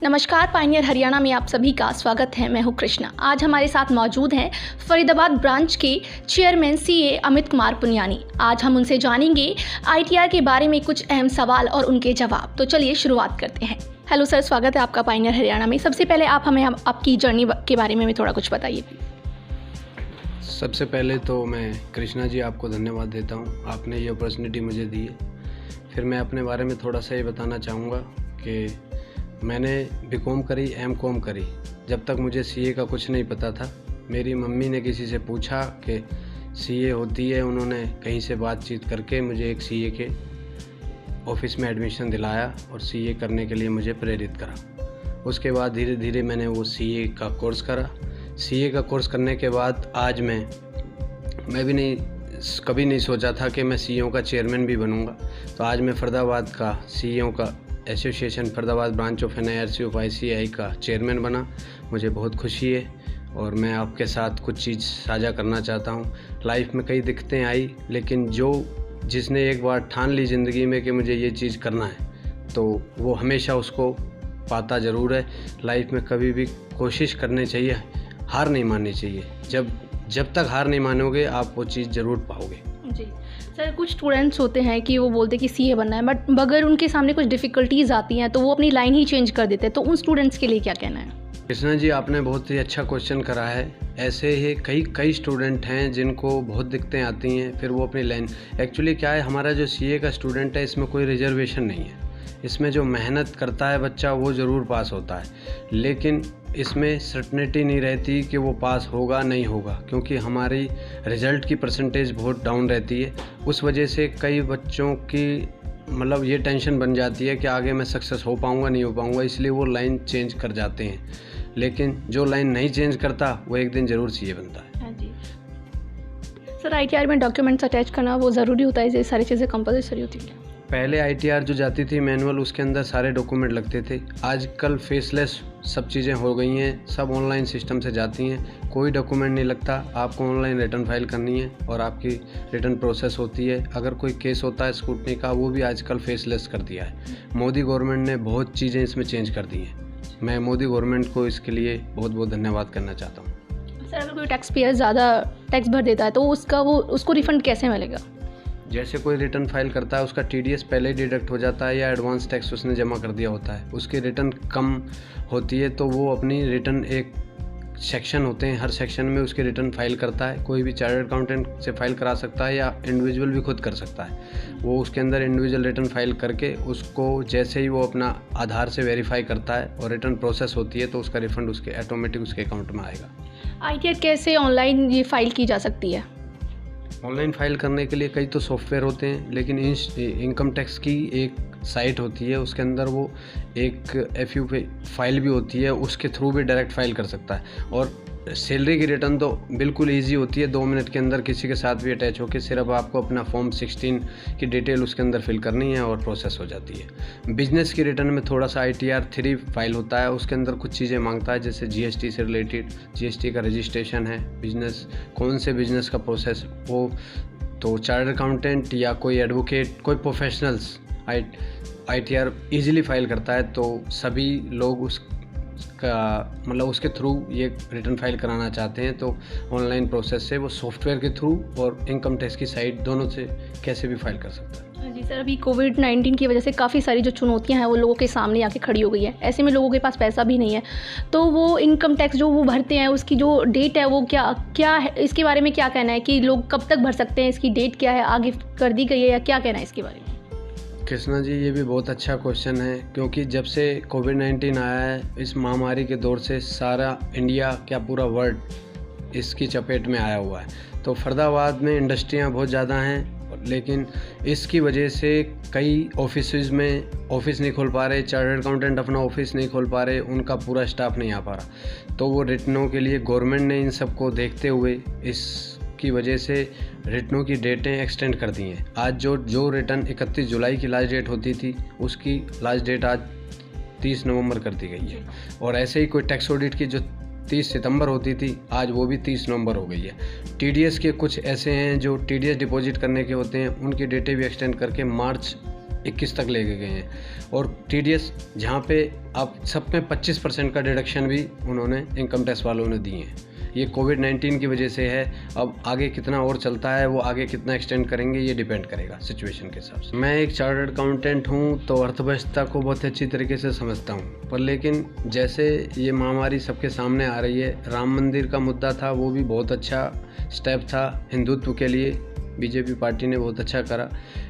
नमस्कार, पायनियर हरियाणा में आप सभी का स्वागत है। मैं हूं कृष्णा। आज हमारे साथ मौजूद हैं फरीदाबाद ब्रांच के चेयरमैन सीए अमित कुमार पुनियानी। आज हम उनसे जानेंगे आईटीआर के बारे में कुछ अहम सवाल और उनके जवाब। तो चलिए शुरुआत करते हैं। हेलो सर, स्वागत है आपका पायनियर हरियाणा में। सबसे पहले आप हमें आपकी जर्नी के बारे में थोड़ा कुछ बताइए। सबसे पहले तो मैं कृष्णा जी आपको धन्यवाद देता हूँ, आपने ये अपॉर्चुनिटी मुझे दी है। फिर मैं अपने बारे में थोड़ा सा ये बताना चाहूँगा कि मैंने बीकॉम करी, एमकॉम करी। जब तक मुझे सीए का कुछ नहीं पता था, मेरी मम्मी ने किसी से पूछा कि सीए होती है, उन्होंने कहीं से बातचीत करके मुझे एक सीए के ऑफिस में एडमिशन दिलाया और सीए करने के लिए मुझे प्रेरित करा। उसके बाद धीरे धीरे मैंने वो सीए का कोर्स करा। सीए का कोर्स करने के बाद आज मैं भी कभी नहीं सोचा था कि मैं सीईओ का चेयरमैन भी बनूंगा। तो आज मैं फरीदाबाद का सीईओ का association Faridabad branch of NIRC of ICI का चेयरमैन बना। मुझे बहुत खुशी है और मैं आपके साथ कुछ चीज़ साझा करना चाहता हूँ। लाइफ में कई दिक्कतें आई, लेकिन जिसने एक बार ठान ली ज़िंदगी में कि मुझे ये चीज़ करना है, तो वो हमेशा उसको पाता ज़रूर है। लाइफ में कभी भी कोशिश करनी चाहिए, हार नहीं माननी चाहिए। जब तक हार नहीं मानोगे आप वो चीज़ ज़रूर पाओगे। जी सर, कुछ स्टूडेंट्स होते हैं कि वो बोलते हैं कि सीए बनना है, बट अगर उनके सामने कुछ डिफ़िकल्टीज़ आती हैं तो वो अपनी लाइन ही चेंज कर देते हैं। तो उन स्टूडेंट्स के लिए क्या कहना है? कृष्णा जी, आपने बहुत ही अच्छा क्वेश्चन करा है। ऐसे ही कई स्टूडेंट हैं जिनको बहुत दिक्कतें आती हैं, फिर वो अपनी लाइन। एक्चुअली क्या है, हमारा जो सीए का स्टूडेंट है, इसमें कोई रिजर्वेशन नहीं है। इसमें जो मेहनत करता है बच्चा वो ज़रूर पास होता है, लेकिन इसमें सर्टेनिटी नहीं रहती कि वो पास होगा नहीं होगा, क्योंकि हमारी रिज़ल्ट की परसेंटेज बहुत डाउन रहती है। उस वजह से कई बच्चों की ये टेंशन बन जाती है कि आगे मैं सक्सेस हो पाऊँगा नहीं हो पाऊँगा, इसलिए वो लाइन चेंज कर जाते हैं। लेकिन जो लाइन नहीं चेंज करता वो एक दिन ज़रूर सीए बनता है। हाँ जी सर, आईटीआर में डॉक्यूमेंट्स अटैच करना वो ज़रूरी होता है? ये सारी चीज़ें कंपल्सरी होती हैं? पहले आईटीआर जो जाती थी मैनुअल, उसके अंदर सारे डॉक्यूमेंट लगते थे। आजकल फेसलेस सब चीज़ें हो गई हैं, सब ऑनलाइन सिस्टम से जाती हैं, कोई डॉक्यूमेंट नहीं लगता। आपको ऑनलाइन रिटर्न फाइल करनी है और आपकी रिटर्न प्रोसेस होती है। अगर कोई केस होता है स्क्रूटनी का, वो भी आजकल फेसलेस कर दिया है। मोदी गवर्नमेंट ने बहुत चीज़ें इसमें चेंज कर दी हैं। मैं मोदी गवर्नमेंट को इसके लिए बहुत बहुत धन्यवाद करना चाहता हूँ। सर, अगर कोई टैक्स पेयर ज़्यादा टैक्स भर देता है तो उसको रिफ़ंड कैसे मिलेगा? जैसे कोई रिटर्न फाइल करता है, उसका टीडीएस पहले ही डिडक्ट हो जाता है या एडवांस टैक्स उसने जमा कर दिया होता है, उसकी रिटर्न कम होती है, तो वो अपनी रिटर्न, एक सेक्शन होते हैं, हर सेक्शन में उसकी रिटर्न फाइल करता है। कोई भी चार्टर्ड अकाउंटेंट से फाइल करा सकता है या इंडिविजुअल भी खुद कर सकता है। वो उसके अंदर इंडिविजुअल रिटर्न फाइल करके उसको जैसे ही वो अपना आधार से वेरीफाई करता है और रिटर्न प्रोसेस होती है, तो उसका रिफंड उसके ऑटोमेटिक उसके अकाउंट में आएगा। आईटीआर कैसे ऑनलाइन ये फाइल की जा सकती है? ऑनलाइन फाइल करने के लिए कई तो सॉफ्टवेयर होते हैं, लेकिन इनकम टैक्स की एक साइट होती है, उसके अंदर वो एक एफयू पे फाइल भी होती है, उसके थ्रू भी डायरेक्ट फाइल कर सकता है। और सैलरी की रिटर्न तो बिल्कुल इजी होती है, 2 मिनट के अंदर किसी के साथ भी अटैच होकर सिर्फ आपको अपना फॉर्म 16 की डिटेल उसके अंदर फिल करनी है और प्रोसेस हो जाती है। बिजनेस की रिटर्न में थोड़ा सा आईटीआर 3 फाइल होता है, उसके अंदर कुछ चीज़ें मांगता है, जैसे जीएसटी से रिलेटेड, जीएसटी का रजिस्ट्रेशन है, बिजनेस कौन से बिजनेस का प्रोसेस, वो तो चार्टर्ड अकाउंटेंट या कोई एडवोकेट, कोई प्रोफेशनल्स आईटीआर ईजिली फाइल करता है। तो सभी लोग उसके थ्रू ये रिटर्न फाइल कराना चाहते हैं, तो ऑनलाइन प्रोसेस से वो सॉफ्टवेयर के थ्रू और इनकम टैक्स की साइट दोनों से कैसे भी फाइल कर सकता है। जी सर, अभी कोविड-19 की वजह से काफ़ी सारी जो चुनौतियां हैं वो लोगों के सामने आके खड़ी हो गई है। ऐसे में लोगों के पास पैसा भी नहीं है, तो वो इनकम टैक्स जो वो भरते हैं, उसकी जो डेट है वो क्या है, इसके बारे में क्या कहना है कि लोग कब तक भर सकते हैं? इसकी डेट क्या है, आगे कर दी गई है या क्या कहना है इसके बारे में? कृष्णा जी, ये भी बहुत अच्छा क्वेश्चन है, क्योंकि जब से कोविड-19 आया है, इस महामारी के दौर से सारा इंडिया, क्या पूरा वर्ल्ड इसकी चपेट में आया हुआ है। तो फरीदाबाद में इंडस्ट्रियां बहुत ज़्यादा हैं, लेकिन इसकी वजह से कई ऑफिस नहीं खोल पा रहे, चार्टर्ड अकाउंटेंट अपना ऑफिस नहीं खोल पा रहे, उनका पूरा स्टाफ नहीं आ पा रहा। तो वो रिटर्नों के लिए गवर्नमेंट ने इन सबको देखते हुए की वजह से रिटर्नों की डेटें एक्सटेंड कर दी हैं। आज जो रिटर्न 31 जुलाई की लास्ट डेट होती थी, उसकी लास्ट डेट आज 30 नवंबर कर दी गई है। और ऐसे ही कोई टैक्स ऑडिट की जो 30 सितंबर होती थी, आज वो भी 30 नवंबर हो गई है। टीडीएस के कुछ ऐसे हैं जो टीडीएस डिपॉजिट करने के होते हैं, उनकी डेटें भी एक्सटेंड करके मार्च 21 तक लेके गए हैं। और TDS जहाँ पे आप सब में 25% का डिडक्शन भी उन्होंने इनकम टैक्स वालों ने दिए हैं। ये कोविड-19 की वजह से है। अब आगे कितना और चलता है, वो आगे कितना एक्सटेंड करेंगे, ये डिपेंड करेगा सिचुएशन के हिसाब से। मैं एक चार्टर्ड अकाउंटेंट हूँ तो अर्थव्यवस्था को बहुत अच्छी तरीके से समझता हूँ, पर लेकिन जैसे ये महामारी सबके सामने आ रही है, राम मंदिर का मुद्दा था, वो भी बहुत अच्छा स्टेप था हिंदुत्व के लिए, बीजेपी पार्टी ने बहुत अच्छा करा।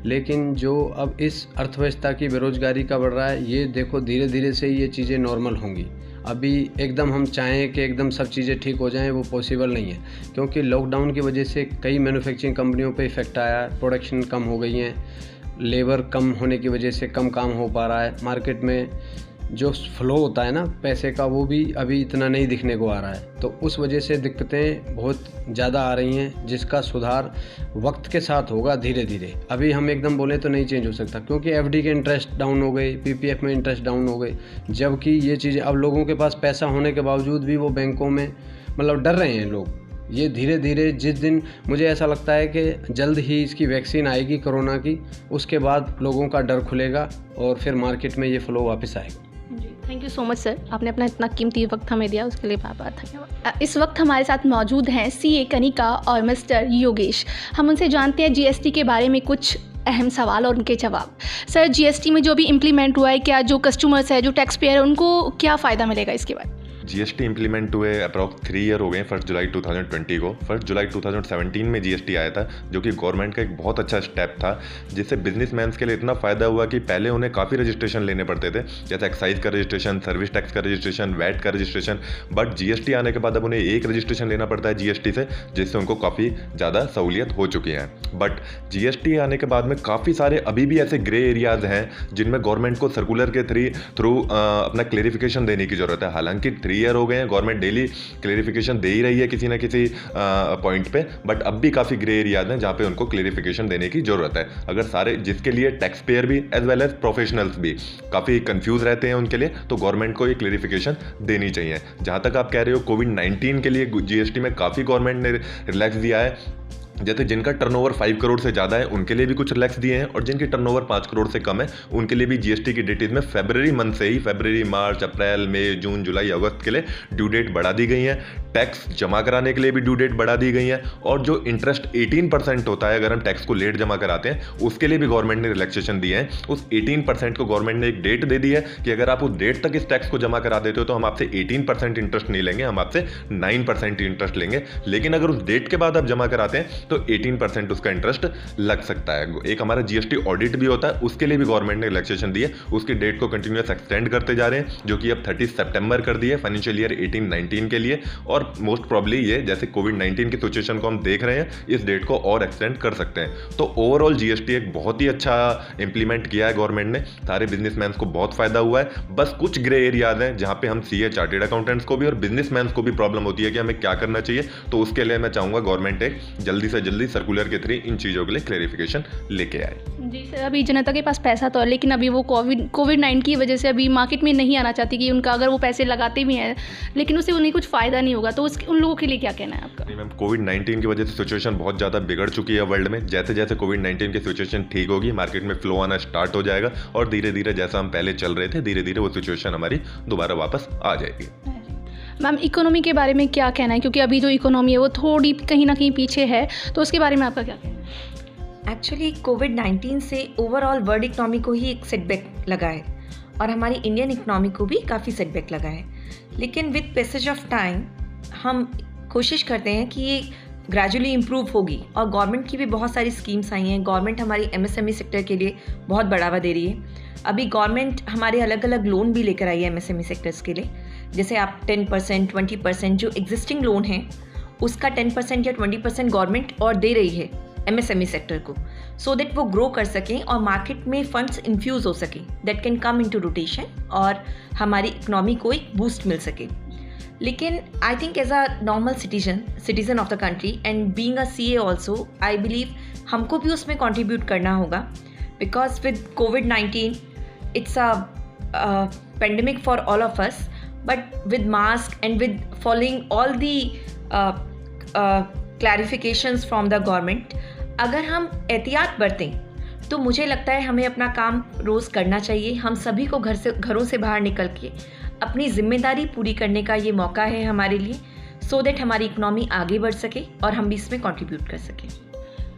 लेकिन जो अब इस अर्थव्यवस्था की बेरोजगारी का बढ़ रहा है, ये देखो धीरे धीरे से ये चीज़ें नॉर्मल होंगी। अभी एकदम हम चाहें कि एकदम सब चीज़ें ठीक हो जाएं, वो पॉसिबल नहीं है, क्योंकि लॉकडाउन की वजह से कई मैन्युफैक्चरिंग कंपनियों पे इफ़ेक्ट आया है, प्रोडक्शन कम हो गई हैं, लेबर कम होने की वजह से कम काम हो पा रहा है, मार्केट में जो फ्लो होता है ना पैसे का, वो भी अभी इतना नहीं दिखने को आ रहा है। तो उस वजह से दिक्कतें बहुत ज़्यादा आ रही हैं, जिसका सुधार वक्त के साथ होगा धीरे धीरे। अभी हम एकदम बोले तो नहीं चेंज हो सकता, क्योंकि FD के इंटरेस्ट डाउन हो गए, PPF में इंटरेस्ट डाउन हो गए, जबकि ये चीज़ें अब लोगों के पास पैसा होने के बावजूद भी वो बैंकों में मतलब डर रहे हैं लोग। ये धीरे धीरे जिस दिन मुझे ऐसा लगता है कि जल्द ही इसकी वैक्सीन आएगी कोरोना की, उसके बाद लोगों का डर खुलेगा और फिर मार्केट में ये फ्लो वापस आएगा। Thank you so much sir, आपने अपना इतना कीमती वक्त हमें दिया, उसके लिए बहुत बहुत धन्यवाद। इस वक्त हमारे साथ मौजूद हैं CA कनिका और मिस्टर योगेश। हम उनसे जानते हैं GST के बारे में कुछ अहम सवाल और उनके जवाब। सर, GST में जो भी इम्प्लीमेंट हुआ है, क्या जो कस्टमर्स है, जो टैक्स पेयर है, उनको क्या फ़ायदा मिलेगा इसके बाद? GST इम्प्लीमेंट हुए अप्रॉक्स 3 ईयर हो गए 1 जुलाई 2020 को। 1 जुलाई 2017 में GST आया था, जो कि गवर्नमेंट का एक बहुत अच्छा स्टेप था, जिससे बिजनेसमैन्स के लिए इतना फ़ायदा हुआ कि पहले उन्हें काफ़ी रजिस्ट्रेशन लेने पड़ते थे, जैसे एक्साइज का रजिस्ट्रेशन, सर्विस टैक्स का रजिस्ट्रेशन, वैट का रजिस्ट्रेशन। बट GST आने के बाद अब उन्हें एक रजिस्ट्रेशन लेना पड़ता है GST से, जिससे उनको काफ़ी ज़्यादा सहूलियत हो चुकी है। बट GST आने के बाद में काफ़ी सारे अभी भी ऐसे ग्रे एरियाज़ हैं जिनमें गवर्नमेंट को सर्कुलर के थ्रू अपना क्लेरिफिकेशन देने की ज़रूरत है। हालांकि 3 ईयर हो गए हैं, गवर्नमेंट डेली क्लेरिफिकेशन दे ही रही है किसी ना किसी पॉइंट पे, बट अब भी काफ़ी ग्रे एरियाज हैं जहाँ पे उनको क्लेरिफिकेशन देने की ज़रूरत है। अगर सारे, जिसके लिए टैक्स पेयर भी एज वेल एज प्रोफेशनल्स भी काफ़ी कंफ्यूज रहते हैं उनके लिए, तो गवर्नमेंट को ये क्लेरिफिकेशन देनी चाहिए। जहाँ तक आप कह रहे हो कोविड-19 के लिए GST में काफ़ी गवर्नमेंट ने रिलैक्स दिया है, जैसे जिनका टर्नओवर 5 करोड़ से ज़्यादा है उनके लिए भी कुछ रिलैक्स दिए हैं, और जिनकी टर्नओवर 5 करोड़ से कम है उनके लिए भी GST की डेट में फरवरी मंथ से ही, फरवरी, मार्च, अप्रैल, मई, जून, जुलाई, अगस्त के लिए ड्यू डेट बढ़ा दी गई है। टैक्स जमा कराने के लिए भी ड्यू डेट बढ़ा दी गई है, और जो इंटरेस्ट 18% होता है अगर हम टैक्स को लेट जमा कराते हैं, उसके लिए भी गवर्नमेंट ने रिलैक्सेशन दिए हैं। उस 18% को गवर्नमेंट ने एक डेट दे दी है कि अगर आप उस डेट तक इस टैक्स को जमा करा देते हो तो हम आपसे 18% इंटरेस्ट नहीं लेंगे, हम आपसे 9% इंटरेस्ट लेंगे। लेकिन अगर उस डेट के बाद आप जमा कराते हैं तो 18% उसका इंटरेस्ट लग सकता है। एक हमारा GST ऑडिट भी होता है, उसके लिए भी गवर्नमेंट ने रिलैक्सेशन दी है, उसकी डेट को कंटिन्यूअस एक्सटेंड करते जा रहे हैं, जो कि अब 30 सितंबर कर दी है फाइनेंशियल ईयर 18-19 के लिए। और मोस्ट प्रॉब्ली ये, जैसे कोविड-19 की सिचुएशन को हम देख रहे हैं, इस डेट को और एक्सटेंड कर सकते हैं। तो ओवरऑल GST एक बहुत ही अच्छा इंप्लीमेंट किया है गवर्नमेंट ने, सारे बिजनेसमैन को बहुत फायदा हुआ है। बस कुछ ग्रे एरियाज हैं जहां पे हम CA चार्टेड अकाउंटेंट्स को भी और बिजनेसमैन को भी प्रॉब्लम होती है कि हमें क्या करना चाहिए। तो उसके लिए मैं चाहूंगा गवर्नमेंट एक जल्दी से जल्दी सर्कुलर के थ्रू इन चीज़ों के लिए क्लेरिफिकेशन लेके आए। जी सर, अभी जनता के पास पैसा तो है, लेकिन अभी वो कोविड-19 की वजह से अभी मार्केट में नहीं आना चाहती कि उनका अगर वो पैसे लगाते भी हैं लेकिन उससे उन्हें कुछ फ़ायदा नहीं होगा, तो उन लोगों के लिए क्या कहना है आपका? नहीं मैम, कोविड-19 की वजह से सिचुएशन बहुत ज़्यादा बिगड़ चुकी है वर्ल्ड में। जैसे जैसे कोविड-19 की सिचुएशन ठीक होगी, मार्केट में फ्लो आना स्टार्ट हो जाएगा, और धीरे धीरे जैसा हम पहले चल रहे थे, धीरे धीरे वो सिचुएशन हमारी दोबारा वापस आ जाएगी। मैम, इकोनॉमी के बारे में क्या कहना है, क्योंकि अभी जो इकोनॉमी है वो थोड़ी कहीं ना कहीं पीछे है, तो उसके बारे में आपका क्या कहना है? एक्चुअली कोविड-19 से ओवरऑल वर्ल्ड इकनॉमी को ही एक सेटबैक लगा है, और हमारी इंडियन इकनॉमी को भी काफ़ी सेटबैक लगा है। लेकिन विद पैसेज ऑफ टाइम हम कोशिश करते हैं कि ये ग्रेजुअली इम्प्रूव होगी, और गवर्नमेंट की भी बहुत सारी स्कीम्स आई हैं। गवर्नमेंट हमारी MSME सेक्टर के लिए बहुत बढ़ावा दे रही है। अभी गवर्नमेंट हमारे अलग अलग लोन भी लेकर आई है MSME सेक्टर्स के लिए, जैसे आप 10%, 20% जो एग्जिस्टिंग लोन है उसका 10% या 20% गवर्नमेंट और दे रही है MSME सेक्टर को, सो दैट वो ग्रो कर सकें और मार्केट में फंड्स इन्फ्यूज़ हो सकें, that can come into rotation, और हमारी इकनॉमी को एक बूस्ट मिल सके। लेकिन I think as a normal citizen of the country and being a CA also, I believe हमको भी उसमें कंट्रीब्यूट करना होगा, बिकॉज विद कोविड-19 it's a pandemic for all of us, but with mask and with following all the clarifications from the government, अगर हम एहतियात बरतें तो मुझे लगता है हमें अपना काम रोज़ करना चाहिए। हम सभी को घरों से बाहर निकल के अपनी जिम्मेदारी पूरी करने का ये मौका है हमारे लिए, सो दैट हमारी इकनॉमी आगे बढ़ सके और हम भी इसमें कंट्रीब्यूट कर सकें।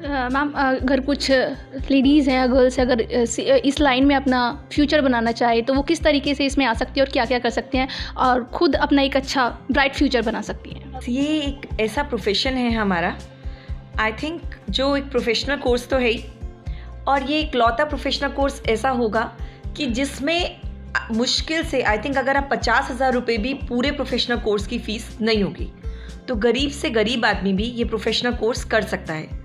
मैम, अगर कुछ लेडीज़ हैं या गर्ल्स अगर इस लाइन में अपना फ्यूचर बनाना चाहे तो वो किस तरीके से इसमें आ सकती है और क्या क्या कर सकते हैं और ख़ुद अपना एक अच्छा ब्राइट फ्यूचर बना सकती हैं? ये एक ऐसा प्रोफेशन है हमारा, आई थिंक, जो एक प्रोफेशनल कोर्स तो है ही, और ये इकलौता प्रोफेशनल कोर्स ऐसा होगा कि जिसमें मुश्किल से आई थिंक अगर आप 50,000 रुपये भी पूरे प्रोफेशनल कोर्स की फ़ीस नहीं होगी, तो गरीब से गरीब आदमी भी ये प्रोफेशनल कोर्स कर सकता है।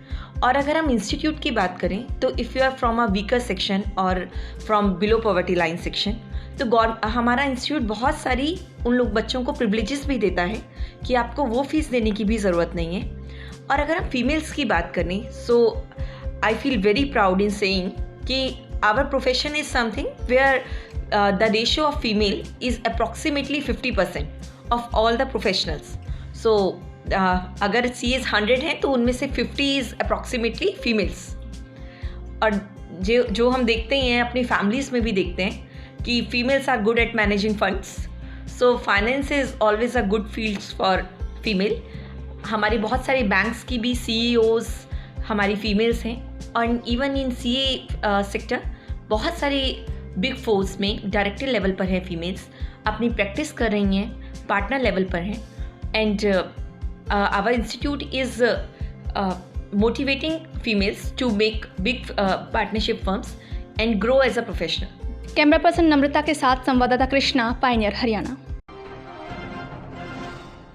और अगर हम इंस्टीट्यूट की बात करें तो if you are from a weaker section और from below poverty line section, तो हमारा इंस्टीट्यूट बहुत सारी उन लोग बच्चों को प्रिविलेजेस भी देता है कि आपको वो फीस देने की भी ज़रूरत नहीं है। और अगर हम फीमेल्स की बात करें, so I feel very proud in saying कि our profession is something where the ratio of female is approximately 50% of all the professionals. So अगर CAs 100 हैं तो उनमें से 50 इज़ अप्रॉक्सीमेटली फीमेल्स। और जो हम देखते हैं अपनी फैमिलीज़ में भी देखते हैं कि females are good at managing funds, so finance is always a good field for female. हमारी बहुत सारे बैंक्स की भी CEOs हमारी फीमेल्स हैं, और इवन इन CA सेक्टर बहुत सारे बिग फोर्स में डायरेक्टर लेवल पर हैं फीमेल्स, अपनी प्रैक्टिस कर रही हैं, पार्टनर लेवल पर हैं। And our institute is motivating females to make big partnership firms and grow as a professional. Camera person Namrata के साथ संवाददाता कृष्णा, पायनियर, हरियाणा।